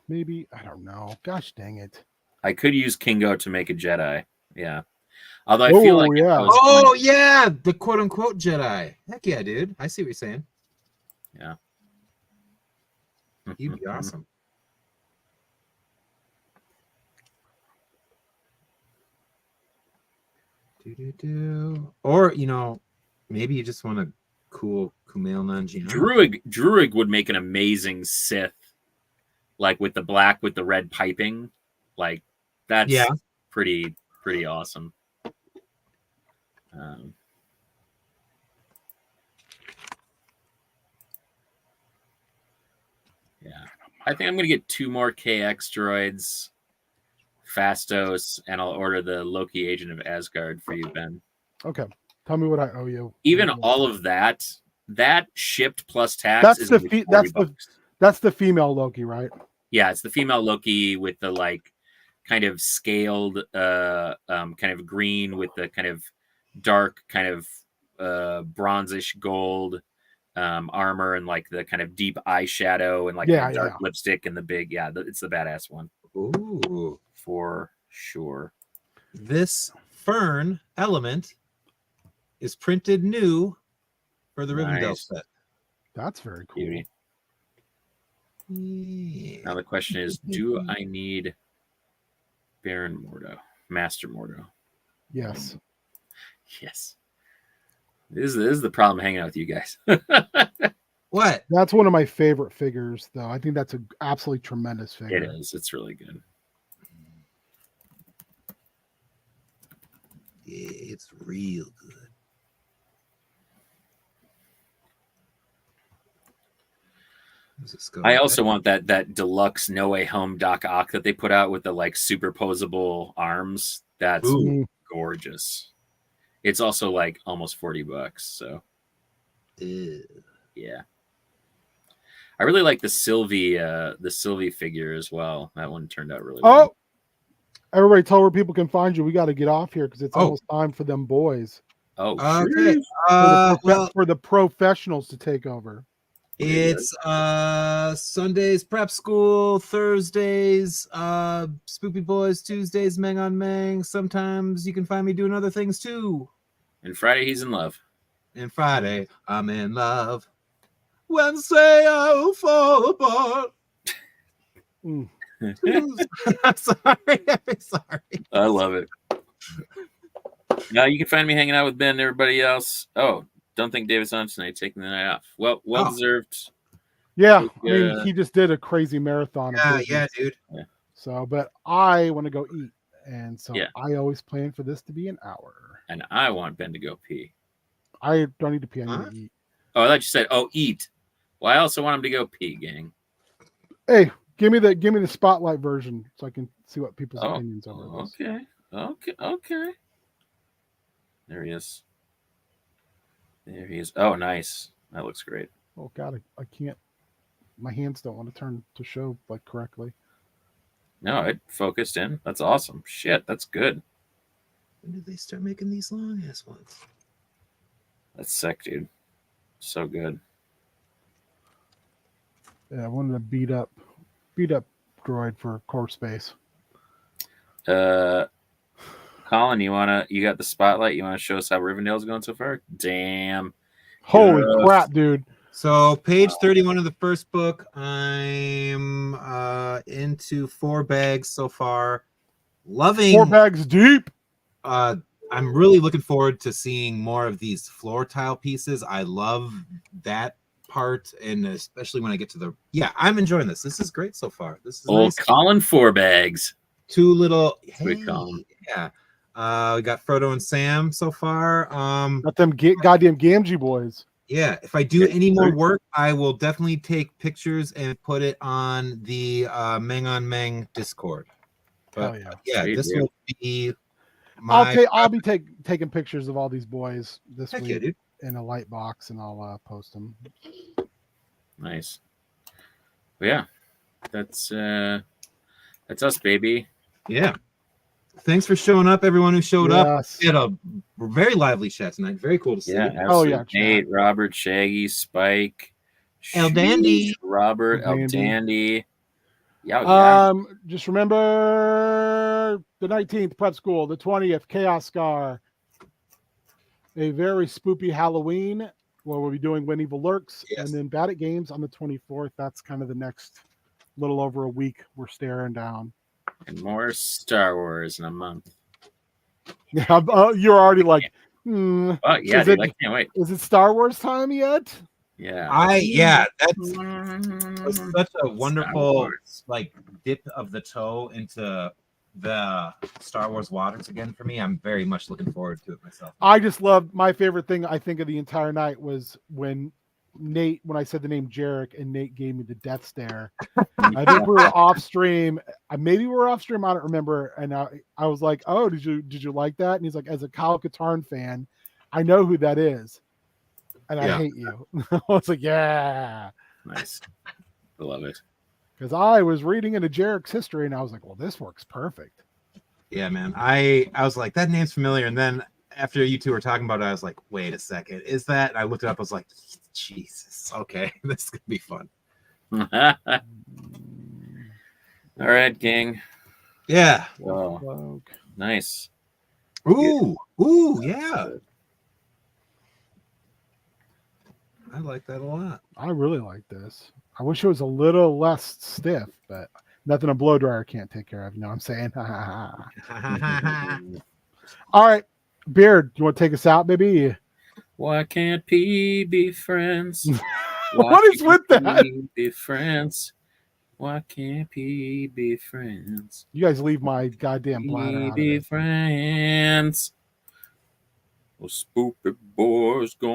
Maybe, I don't know. Gosh dang it. I could use Kingo to make a Jedi. Yeah. Although I feel like yeah, the quote unquote Jedi. Heck yeah, dude. I see what you're saying. Yeah. He'd be awesome. Or, maybe you just want a cool Kumail Nanjiani. Druig would make an amazing Sith, like with the black with the red piping. Like that's pretty awesome. Yeah. I think I'm going to get 2 more KX droids, Phastos, and I'll order the Loki Agent of Asgard for you, Ben. Okay. Tell me what I owe you. Even all of that shipped plus tax that's the female Loki, right? Yeah, it's the female Loki with the like kind of scaled kind of green with the kind of dark kind of bronzish gold armor and like the kind of deep eyeshadow and like the dark lipstick and the big it's the badass one. Ooh, for sure. This Fern element is printed new for the Rivendell set. That's very cool. Beauty. Yeah. Now the question is, do I need Baron Mordo, Master Mordo? Yes. Yes. This is the problem hanging out with you guys. What? That's one of my favorite figures, though. I think that's an absolutely tremendous figure. It is. It's really good. It's real good. I also want that deluxe No Way Home Doc Ock that they put out with the like superposable arms. That's gorgeous. It's also like almost $40. So yeah. I really like the Sylvie figure as well. That one turned out really well. Everybody, tell where people can find you. We got to get off here because it's Oh. almost time for them boys. Oh, Okay. For the professionals to take over. It's Sundays prep school, Thursdays Spoopy Boys, Tuesdays Meng on Meng. Sometimes you can find me doing other things too. And Friday he's in love. And Friday I'm in love. Wednesday I'll fall apart. Mm. I'm sorry. I'm sorry. I love it. Now you can find me hanging out with Ben and everybody else. Oh, don't think David's on tonight, taking the night off. Well deserved. Yeah, I mean, he just did a crazy marathon. Yeah, dude. Yeah. So, but I want to go eat, and so Yeah. I always plan for this to be an hour. And I want Ben to go pee. I don't need to pee. I need to eat. Oh, I thought you said, eat. Well, I also want him to go pee, gang. Hey, give me the spotlight version so I can see what people's opinions are. Okay. There he is. Oh, nice. That looks great. Oh God, I can't. My hands don't want to turn to show like correctly. No, it focused in. That's awesome. Shit, that's good. When did they start making these long ass ones? That's sick, dude. So good. Yeah, I wanted to beat up droid for core space. Colin, you got the spotlight? You wanna show us how Rivendell's going so far? Damn. Holy crap, dude. So page 31 of the first book, I'm into 4 bags so far. Loving 4 bags deep. I'm really looking forward to seeing more of these floor tile pieces. I love that part, and especially when I get to the I'm enjoying this. This is great so far. This is old nice. Colin 4 bags. 2 little Colin. Yeah. We got Frodo and Sam so far. Got them goddamn Gamgee boys. Yeah, if I do any more work, I will definitely take pictures and put it on the Meng On Meng Discord. But this will be I'll be taking pictures of all these boys this week in a light box, and I'll post them. Nice. Well, yeah, that's us, baby. Yeah. Thanks for showing up, everyone who showed up. We had a very lively chat tonight. Very cool to see. Yeah, absolutely. Nate, Robert, Shaggy, Spike, El Dandy, Robert, El Dandy. Yeah. Just remember the 19th, prep school, the 20th, Chaos Scar. A very spoopy Halloween where we'll be doing When Evil Lurks, and then Bad at Games on the 24th. That's kind of the next little over a week we're staring down. And more Star Wars in a month. Yeah, you're already like, Oh yeah, dude, I can't wait. Is it Star Wars time yet? Yeah. That's such a wonderful like dip of the toe into the Star Wars waters again for me. I'm very much looking forward to it myself. I just love, my favorite thing I think of the entire night was when I said the name Jarek and Nate gave me the death stare. I think we were off stream. Maybe we were off stream. I don't remember. And I was like, "Oh, did you like that?" And he's like, "As a Kyle Katarn fan, I know who that is, and I hate you." I was like, "Yeah, nice. I love it." Because I was reading into Jarek's history, and I was like, "Well, this works perfect." Yeah, man. I was like, that name's familiar, and then after you two were talking about it, I was like, wait a second, is that? And I looked it up. I was like, Jesus, okay, this is gonna be fun. All right, gang. Yeah. Wow. Nice. Ooh, yeah. I like that a lot. I really like this. I wish it was a little less stiff, but nothing a blow dryer can't take care of. You know what I'm saying? All right. Beard, you want to take us out, baby? Why can't P be friends? What is with that? Be friends. Why can't P be friends? You guys leave my goddamn bladder out of it. Be friends. Well, spoopy boys going.